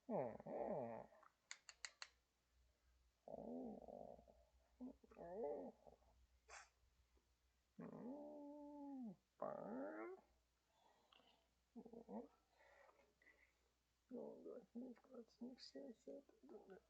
Hum, pá. 1, 2, 3, 4, 5, 6, 7, 8.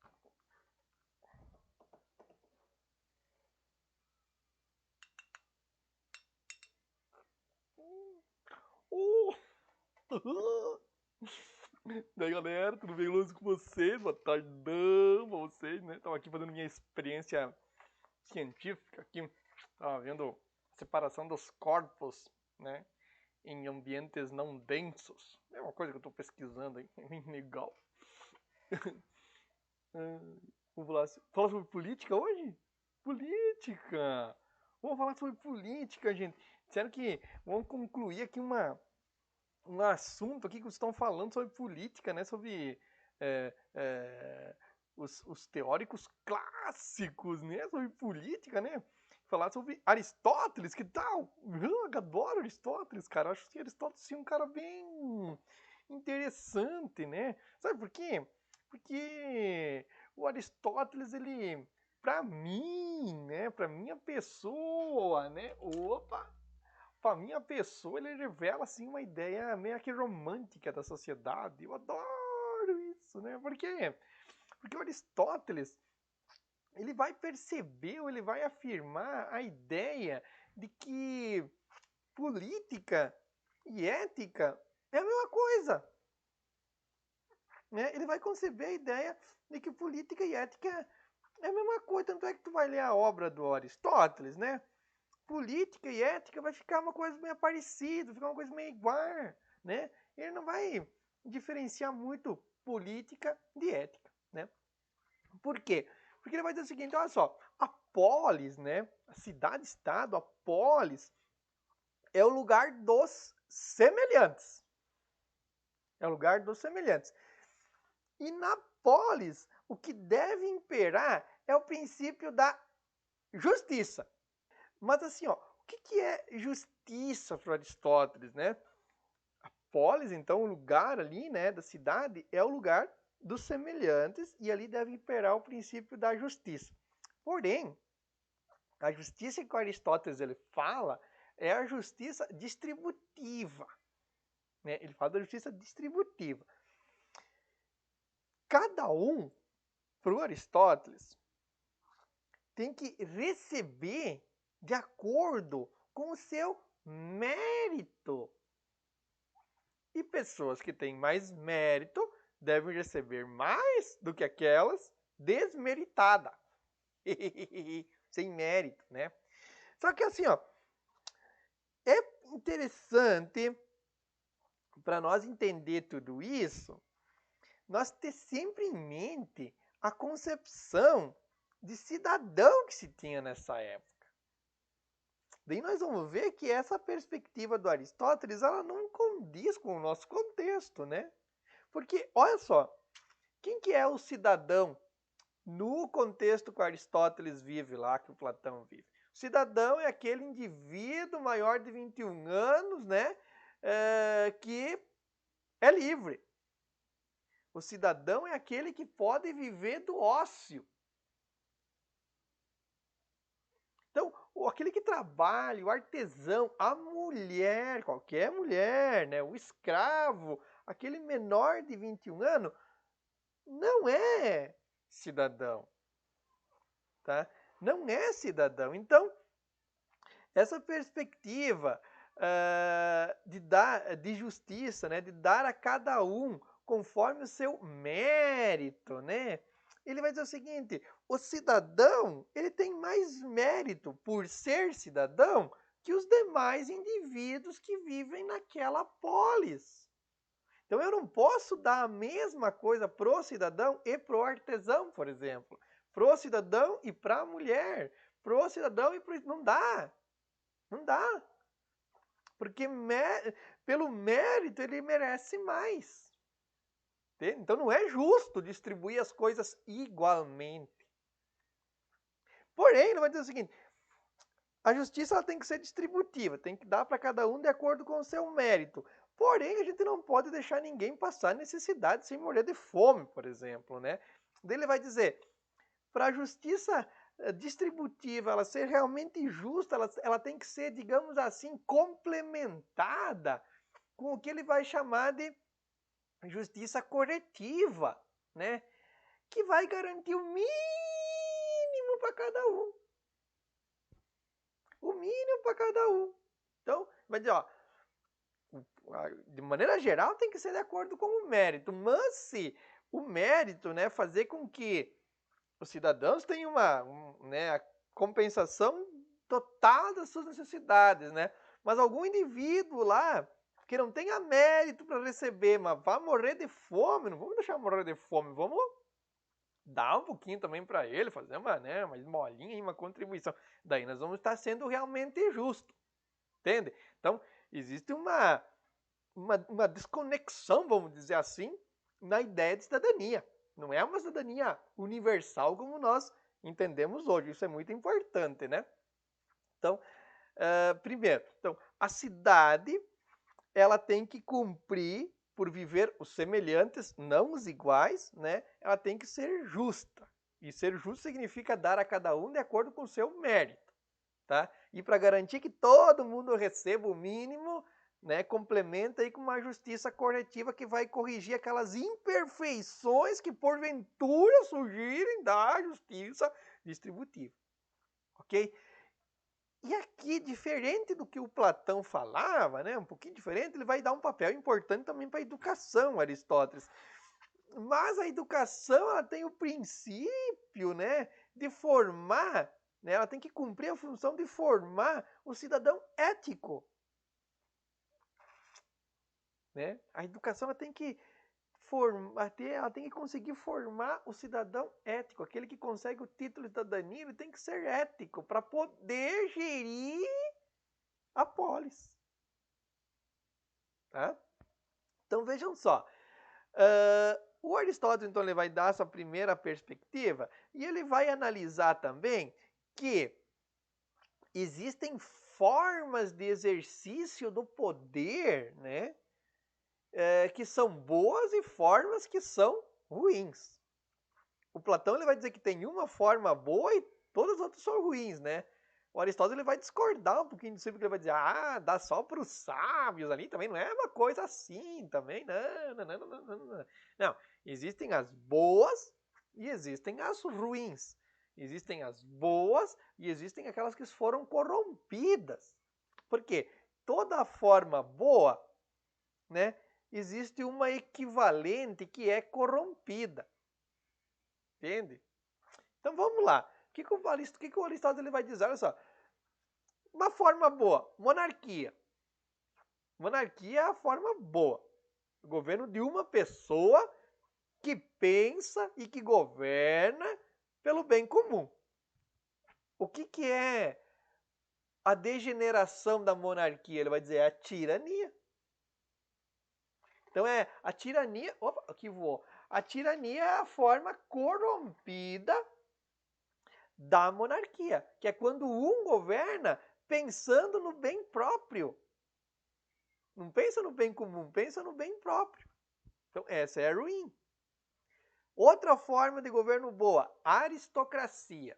Daí galera, tudo bem, Lúcio, com vocês? Boa tardão pra vocês, né? Tava aqui fazendo minha experiência científica aqui. Tava vendo a separação dos corpos, né? Em ambientes não densos. É uma coisa que eu tô pesquisando aí, é bem legal. Vamos falar sobre política hoje? Política! Vamos falar sobre política, gente. Disseram que vamos concluir aqui um assunto aqui que vocês estão falando sobre política, né? Sobre os teóricos clássicos, né? Sobre política, né? Falar sobre Aristóteles, que tal? Eu adoro Aristóteles, cara. Eu acho que Aristóteles é um cara bem interessante, né? Sabe por quê? Porque o Aristóteles, ele, pra mim, né? Pra minha pessoa, né? Opa! Pra minha pessoa, ele revela assim uma ideia meio que romântica da sociedade. Eu adoro isso, né? Por quê? Porque o Aristóteles, ele vai perceber, ou ele vai afirmar a ideia de que política e ética é a mesma coisa, né? Ele vai conceber a ideia de que política e ética é a mesma coisa, tanto é que tu vai ler a obra do Aristóteles, né? Política e ética vai ficar uma coisa meio parecida, ficar uma coisa meio igual, né? Ele não vai diferenciar muito política de ética, né? Por quê? Porque ele vai dizer o seguinte, olha só, a polis, né? A cidade-estado, a polis, é o lugar dos semelhantes. É o lugar dos semelhantes. E na polis, o que deve imperar é o princípio da justiça. Mas assim, ó, o que é justiça para Aristóteles, né? A polis, então, o lugar ali, né, da cidade, é o lugar dos semelhantes e ali deve imperar o princípio da justiça. Porém, a justiça que Aristóteles ele fala é a justiça distributiva, né? Ele fala da justiça distributiva. Cada um, para o Aristóteles, tem que receber de acordo com o seu mérito. E pessoas que têm mais mérito devem receber mais do que aquelas desmeritadas. Sem mérito, né? Só que assim, ó, é interessante para nós entender tudo isso, nós ter sempre em mente a concepção de cidadão que se tinha nessa época. Daí nós vamos ver que essa perspectiva do Aristóteles, ela não condiz com o nosso contexto, né? Porque, olha só, quem que é o cidadão no contexto que Aristóteles vive lá, que o Platão vive? O cidadão é aquele indivíduo maior de 21 anos, né? Que é livre. O cidadão é aquele que pode viver do ócio. Então, aquele que trabalha, o artesão, a mulher, qualquer mulher, né? O escravo, aquele menor de 21 anos, não é cidadão, tá? Não é cidadão. Então, essa perspectiva de justiça, né? De dar a cada um conforme o seu mérito, né? Ele vai dizer o seguinte, o cidadão, ele tem mais mérito por ser cidadão que os demais indivíduos que vivem naquela polis. Então eu não posso dar a mesma coisa pro cidadão e pro artesão, por exemplo. Pro cidadão e pra mulher. Pro cidadão e pro... Não dá. Não dá. Porque pelo mérito ele merece mais. Então não é justo distribuir as coisas igualmente. Porém, ele vai dizer o seguinte, a justiça ela tem que ser distributiva, tem que dar para cada um de acordo com o seu mérito. Porém, a gente não pode deixar ninguém passar necessidade sem morrer de fome, por exemplo, né? Daí ele vai dizer, para a justiça distributiva ela ser realmente justa, ela tem que ser, digamos assim, complementada com o que ele vai chamar de justiça corretiva, né? Que vai garantir o mínimo para cada um. O mínimo para cada um. Então, vai dizer, ó, de maneira geral tem que ser de acordo com o mérito, mas se o mérito, né, fazer com que os cidadãos tenham né, a compensação total das suas necessidades, né? Mas algum indivíduo lá que não tenha mérito para receber, mas vai morrer de fome, não vamos deixar morrer de fome, vamos dar um pouquinho também para ele, fazer uma esmolinha, uma contribuição. Daí nós vamos estar sendo realmente justo, entende? Então, existe uma desconexão, vamos dizer assim, na ideia de cidadania. Não é uma cidadania universal como nós entendemos hoje. Isso é muito importante, né? Então, primeiro, então, a cidade ela tem que cumprir por viver os semelhantes, não os iguais, né? Ela tem que ser justa. E ser justo significa dar a cada um de acordo com o seu mérito, tá? E para garantir que todo mundo receba o mínimo, né, complementa aí com uma justiça corretiva que vai corrigir aquelas imperfeições que porventura surgirem da justiça distributiva. OK? E aqui, diferente do que o Platão falava, né, um pouquinho diferente, ele vai dar um papel importante também para a educação, Aristóteles. Mas a educação ela tem o princípio, né, de formar, né, ela tem que cumprir a função de formar o cidadão ético. Né? A educação ela tem que ela tem que conseguir formar o cidadão ético, aquele que consegue o título de cidadania, ele tem que ser ético para poder gerir a polis. Tá? Então vejam só, o Aristóteles então ele vai dar essa primeira perspectiva e ele vai analisar também que existem formas de exercício do poder, né? Que são boas e formas que são ruins. O Platão ele vai dizer que tem uma forma boa e todas as outras são ruins, né? O Aristóteles ele vai discordar um pouquinho disso, porque ele vai dizer, dá só para os sábios ali, também não é uma coisa assim, também, não. Não, existem as boas e existem as ruins. Existem as boas e existem aquelas que foram corrompidas. Por quê? Toda forma boa, né, existe uma equivalente que é corrompida. Entende? Então vamos lá. O que o Aristóteles ele vai dizer? Olha só. Uma forma boa, monarquia. Monarquia é a forma boa. O governo de uma pessoa que pensa e que governa pelo bem comum. O que é a degeneração da monarquia? Ele vai dizer é a tirania. Então é a tirania. Opa, aqui voou. A tirania é a forma corrompida da monarquia, que é quando um governa pensando no bem próprio. Não pensa no bem comum, pensa no bem próprio. Então essa é ruim. Outra forma de governo boa, aristocracia.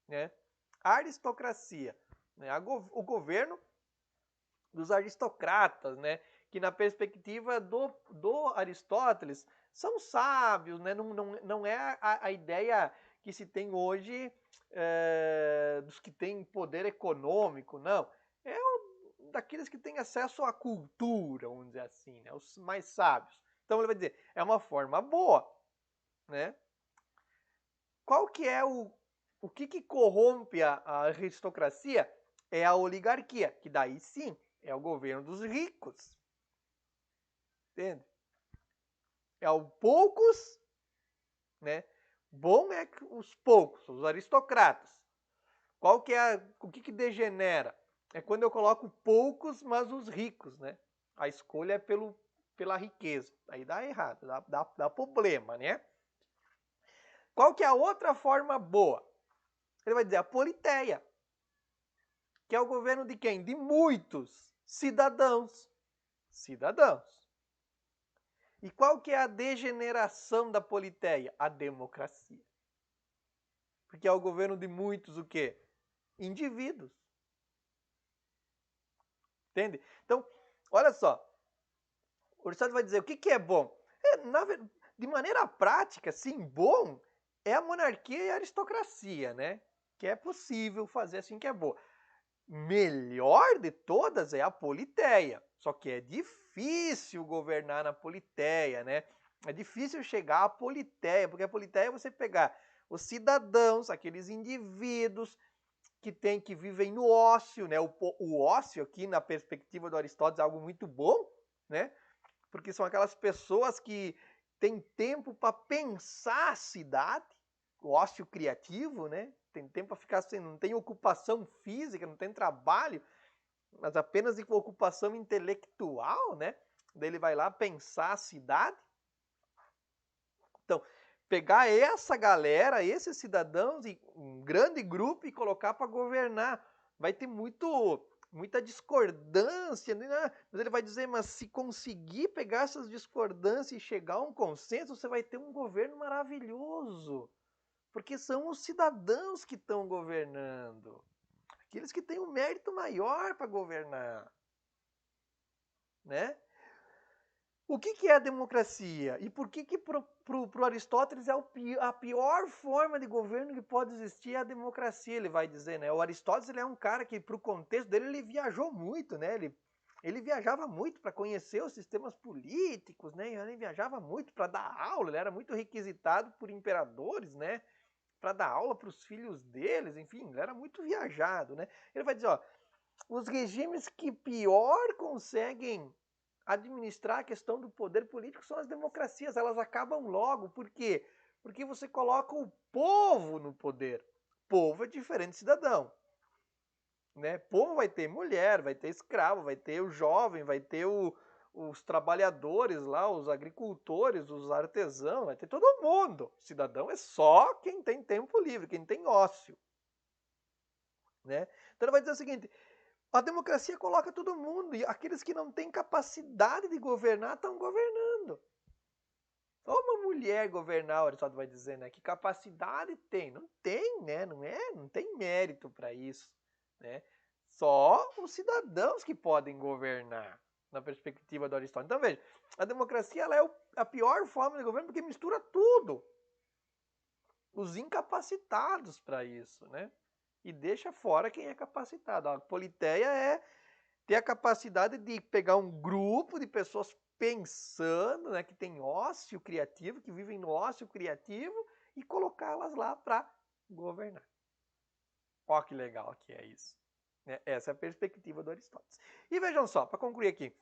Né? Aristocracia. Né? O governo dos aristocratas, né? Que na perspectiva do Aristóteles são sábios, né? Não é a ideia que se tem hoje dos que têm poder econômico, não. É daqueles que têm acesso à cultura, vamos dizer assim, né? Os mais sábios. Então ele vai dizer, é uma forma boa, né? Qual que é o que corrompe a aristocracia? É a oligarquia, que daí sim é o governo dos ricos. Entende? É o poucos, né? Bom é os poucos, os aristocratas. Qual que é o que degenera? É quando eu coloco poucos, mas os ricos, né? A escolha é pela riqueza. Aí dá errado, dá problema, né? Qual que é a outra forma boa? Ele vai dizer a politeia, que é o governo de quem? De muitos cidadãos. cidadãos. E qual que é a degeneração da politeia? A democracia. Porque é o governo de muitos o quê? Indivíduos. Entende? Então, olha só. O Aristóteles vai dizer o que é bom. De maneira prática, sim, bom é a monarquia e a aristocracia, né? Que é possível fazer assim que é boa. Melhor de todas é a politeia. Só que é difícil governar na politeia, né? É difícil chegar à politeia, porque a politeia é você pegar os cidadãos, aqueles indivíduos que vivem no ócio, né? O ócio aqui na perspectiva do Aristóteles é algo muito bom, né? Porque são aquelas pessoas que têm tempo para pensar a cidade, o ócio criativo, né? Tem tempo para ficar sem, não tem ocupação física, não tem trabalho, mas apenas de ocupação intelectual, né? Daí ele vai lá pensar a cidade. Então, pegar essa galera, esses cidadãos, e um grande grupo e colocar para governar. Vai ter muita discordância, né? Mas ele vai dizer, mas se conseguir pegar essas discordâncias e chegar a um consenso, você vai ter um governo maravilhoso. Porque são os cidadãos que estão governando. Aqueles que têm um mérito maior para governar. Né? O que é a democracia? E por que para o Aristóteles é a pior forma de governo que pode existir é a democracia, ele vai dizer, né? O Aristóteles ele é um cara que, para o contexto dele, ele viajou muito, né? Ele viajava muito para conhecer os sistemas políticos, né? Ele viajava muito para dar aula, ele era muito requisitado por imperadores, né? Para dar aula para os filhos deles, enfim, ele era muito viajado, né? Ele vai dizer, ó, os regimes que pior conseguem administrar a questão do poder político são as democracias. Elas acabam logo. Por quê? Porque você coloca o povo no poder. Povo é diferente de cidadão. Né? Povo vai ter mulher, vai ter escravo, vai ter o jovem, vai ter os trabalhadores lá, os agricultores, os artesãos, vai ter todo mundo. Cidadão é só quem tem tempo livre, quem tem ócio. Né? Então ele vai dizer o seguinte, a democracia coloca todo mundo, e aqueles que não têm capacidade de governar estão governando. Só uma mulher governar, o Aristóteles vai dizer, né? Que capacidade tem? Não tem, né? Não tem mérito para isso, né? Só os cidadãos que podem governar, na perspectiva do Aristóteles. Então veja, a democracia ela é a pior forma de governo porque mistura tudo. Os incapacitados para isso, né? E deixa fora quem é capacitado. A politeia é ter a capacidade de pegar um grupo de pessoas pensando, né, que tem ócio criativo, que vivem no ócio criativo e colocá-las lá para governar. Ó que legal que é isso. Essa é a perspectiva do Aristóteles. E vejam só, para concluir aqui,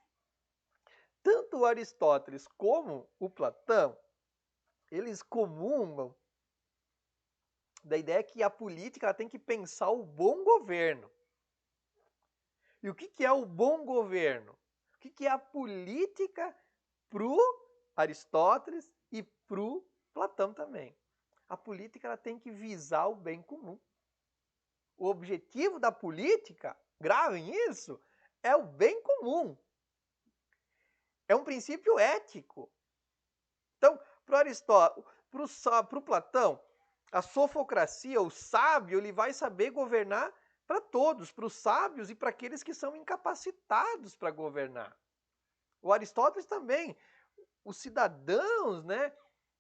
tanto o Aristóteles como o Platão, eles comungam da ideia que a política ela tem que pensar o bom governo. E o que é o bom governo? O que é a política para o Aristóteles e para o Platão também? A política ela tem que visar o bem comum. O objetivo da política, gravem isso, é o bem comum. É um princípio ético. Então, para o Aristóteles, para o Platão, a sofocracia, o sábio, ele vai saber governar para todos, para os sábios e para aqueles que são incapacitados para governar. O Aristóteles também, os cidadãos, né,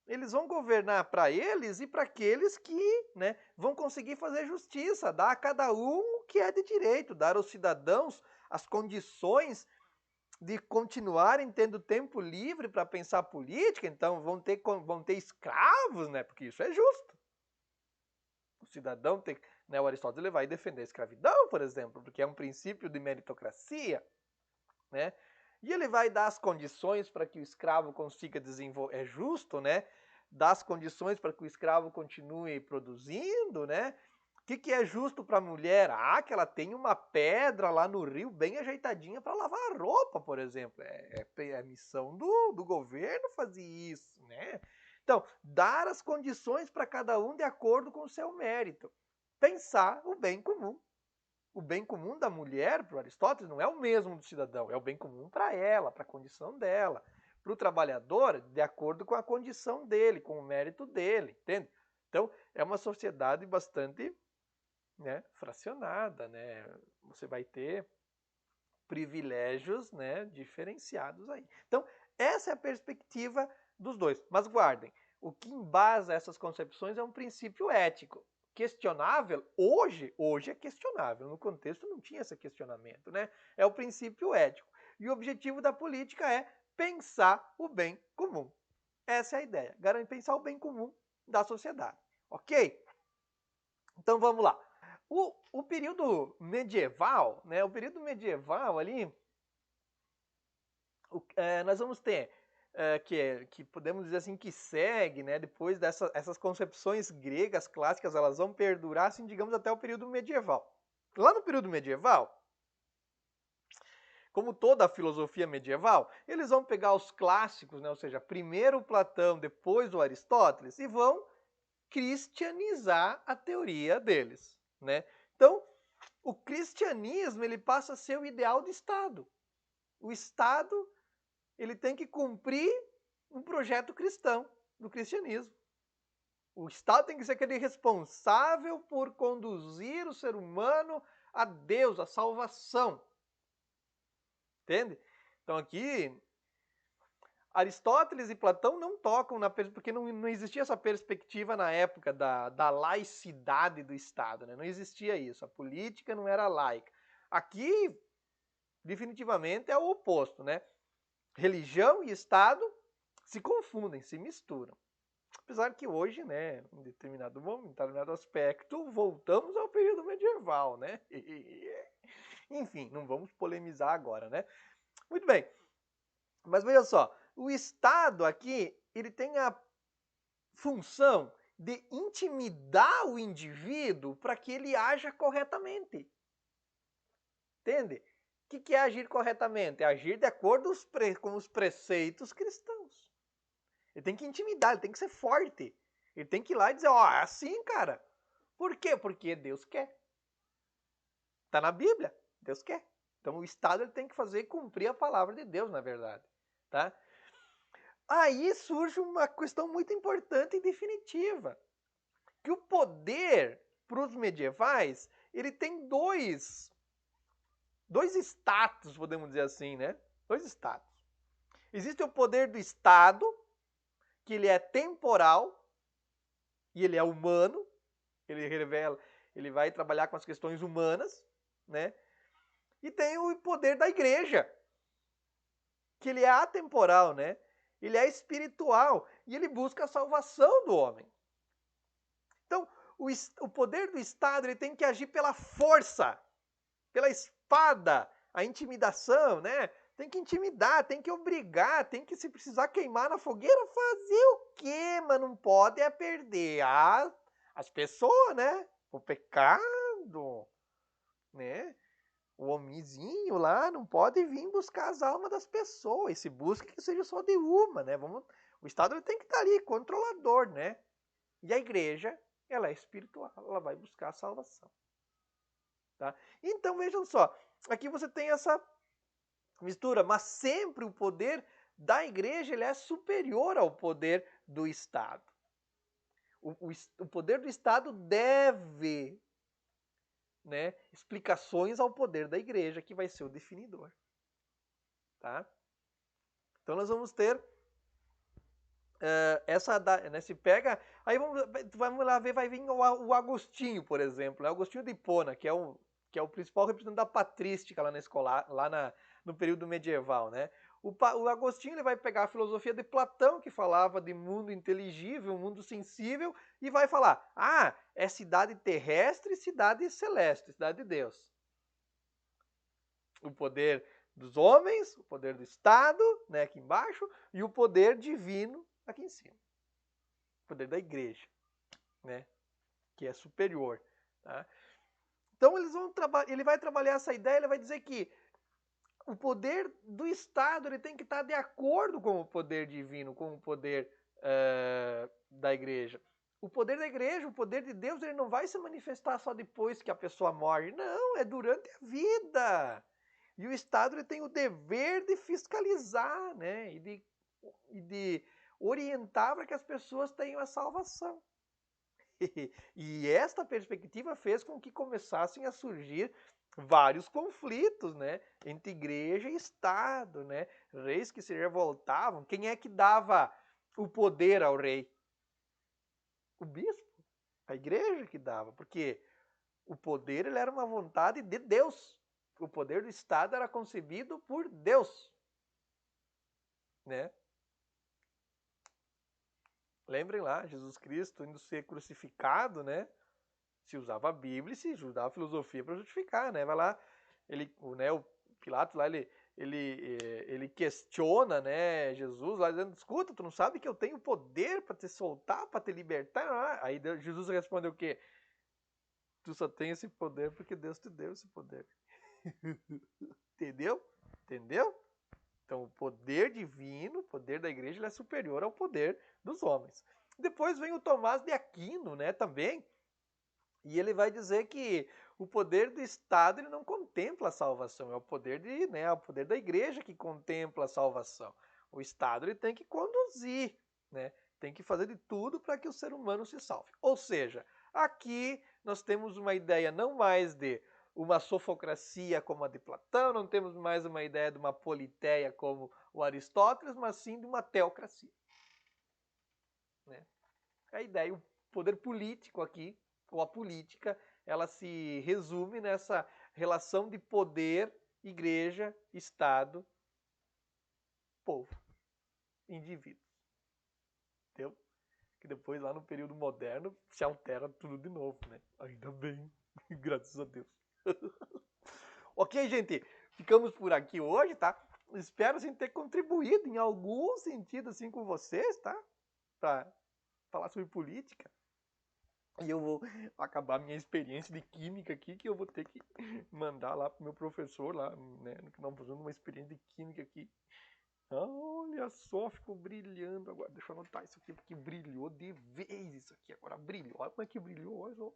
eles vão governar para eles e para aqueles que, né, vão conseguir fazer justiça, dar a cada um o que é de direito, dar aos cidadãos as condições de continuarem tendo tempo livre para pensar política, então vão ter escravos, né, porque isso é justo. O cidadão tem, né, o Aristóteles ele vai defender a escravidão, por exemplo, porque é um princípio de meritocracia, né? E ele vai dar as condições para que o escravo consiga desenvolver, é justo, né? Dar as condições para que o escravo continue produzindo, né? O que é justo para a mulher? Ah, que ela tem uma pedra lá no rio bem ajeitadinha para lavar a roupa, por exemplo. É missão do governo fazer isso, né? Então, dar as condições para cada um de acordo com o seu mérito. Pensar o bem comum. O bem comum da mulher, para Aristóteles, não é o mesmo do cidadão, é o bem comum para ela, para a condição dela. Para o trabalhador, de acordo com a condição dele, com o mérito dele, entende? Então, é uma sociedade bastante, né, fracionada, né? Você vai ter privilégios, né, diferenciados aí. Então, essa é a perspectiva dos dois. Mas guardem, o que embasa essas concepções é um princípio ético. Questionável, hoje é questionável. No contexto não tinha esse questionamento, né? É o princípio ético. E o objetivo da política é pensar o bem comum. Essa é a ideia. Pensar o bem comum da sociedade. Ok? Então vamos lá. O período medieval, né? O período medieval ali, nós vamos ter que podemos dizer assim que segue, né? Depois essas concepções gregas clássicas, elas vão perdurar, assim, digamos, até o período medieval. Lá no período medieval, como toda a filosofia medieval, eles vão pegar os clássicos, né? Ou seja, primeiro o Platão, depois o Aristóteles, e vão cristianizar a teoria deles, né? Então, o cristianismo ele passa a ser o ideal do Estado. O Estado ele tem que cumprir um projeto cristão do cristianismo. O Estado tem que ser aquele responsável por conduzir o ser humano a Deus, a salvação. Entende? Então aqui, Aristóteles e Platão não tocam porque não existia essa perspectiva na época da laicidade do Estado, né? Não existia isso, a política não era laica. Aqui, definitivamente, é o oposto, né? Religião e Estado se confundem, se misturam. Apesar que hoje, né, em determinado momento, em determinado aspecto, voltamos ao período medieval, né? Enfim, não vamos polemizar agora, né? Muito bem, mas veja só, o Estado aqui, ele tem a função de intimidar o indivíduo para que ele haja corretamente. Entende? O que é agir corretamente? É agir de acordo com os preceitos cristãos. Ele tem que intimidar, ele tem que ser forte. Ele tem que ir lá e dizer, ó, é assim, cara. Por quê? Porque Deus quer. Tá na Bíblia, Deus quer. Então o Estado ele tem que fazer cumprir a palavra de Deus, na verdade. Tá? Aí surge uma questão muito importante e definitiva. Que o poder, para os medievais, ele tem dois status, podemos dizer assim, né? Dois status. Existe o poder do Estado, que ele é temporal e ele é humano, ele vai trabalhar com as questões humanas, né? E tem o poder da igreja, que ele é atemporal, né? Ele é espiritual e ele busca a salvação do homem. Então, o poder do Estado ele tem que agir pela força, pela espada, a intimidação, né? Tem que intimidar, tem que obrigar, tem que, se precisar queimar na fogueira, fazer o quê? Mas não pode é perder as pessoas, né? O pecado, né? O homenzinho lá não pode vir buscar as almas das pessoas. E se busca que seja só de uma, né? O Estado ele tem que estar ali, controlador, né? E a igreja, ela é espiritual, ela vai buscar a salvação. Tá? Então vejam só, aqui você tem essa mistura, mas sempre o poder da igreja ele é superior ao poder do Estado. O poder do Estado deve, né, explicações ao poder da igreja, que vai ser o definidor. Tá? Então nós vamos ter né, se pega, aí vamos lá ver, vai vir o Agostinho, por exemplo, né, Agostinho de Hipona, que é o principal representante da patrística lá na escola, no período medieval, né? O Agostinho ele vai pegar a filosofia de Platão, que falava de mundo inteligível, mundo sensível, e vai falar, é cidade terrestre e cidade celeste, cidade de Deus. O poder dos homens, o poder do Estado, né, aqui embaixo, e o poder divino aqui em cima. O poder da igreja, né, que é superior. Tá? Então ele vai trabalhar essa ideia, ele vai dizer que o poder do Estado ele tem que estar de acordo com o poder divino, com o poder da igreja. O poder da igreja, o poder de Deus, ele não vai se manifestar só depois que a pessoa morre. Não, é durante a vida. E o Estado ele tem o dever de fiscalizar, né? E de orientar para que as pessoas tenham a salvação. E esta perspectiva fez com que começassem a surgir vários conflitos, né, entre igreja e Estado, né, reis que se revoltavam. Quem é que dava o poder ao rei? O bispo, a igreja que dava, porque o poder ele era uma vontade de Deus. O poder do Estado era concebido por Deus, né? Lembrem lá, Jesus Cristo indo ser crucificado, né? Se usava a Bíblia e se usava a filosofia para justificar, né? Vai lá, o Pilatos lá, ele questiona, né, Jesus lá dizendo, escuta, tu não sabe que eu tenho poder para te soltar, para te libertar? Aí Jesus responde o quê? Tu só tem esse poder porque Deus te deu esse poder. Entendeu? Entendeu? Então, o poder divino, o poder da igreja, ele é superior ao poder dos homens. Depois vem o Tomás de Aquino, né, também, e ele vai dizer que o poder do Estado ele não contempla a salvação, é o poder é o poder da igreja que contempla a salvação. O Estado ele tem que conduzir, né? Tem que fazer de tudo para que o ser humano se salve. Ou seja, aqui nós temos uma ideia não mais de uma sofocracia como a de Platão, não temos mais uma ideia de uma politeia como o Aristóteles, mas sim de uma teocracia, né? A ideia, o poder político aqui, ou a política, ela se resume nessa relação de poder, igreja, Estado, povo, indivíduos. Entendeu? Que depois, lá no período moderno, se altera tudo de novo, né? Ainda bem, graças a Deus. Ok, gente? Ficamos por aqui hoje, tá? Espero assim, ter contribuído em algum sentido assim com vocês, tá? Para falar sobre política. E eu vou acabar minha experiência de química aqui, que eu vou ter que mandar lá pro meu professor lá, né? Que nós fazendo uma experiência de química aqui. Olha só, ficou brilhando agora. Deixa eu anotar isso aqui, porque brilhou de vez isso aqui. Agora brilhou. Olha como é que brilhou, olha só.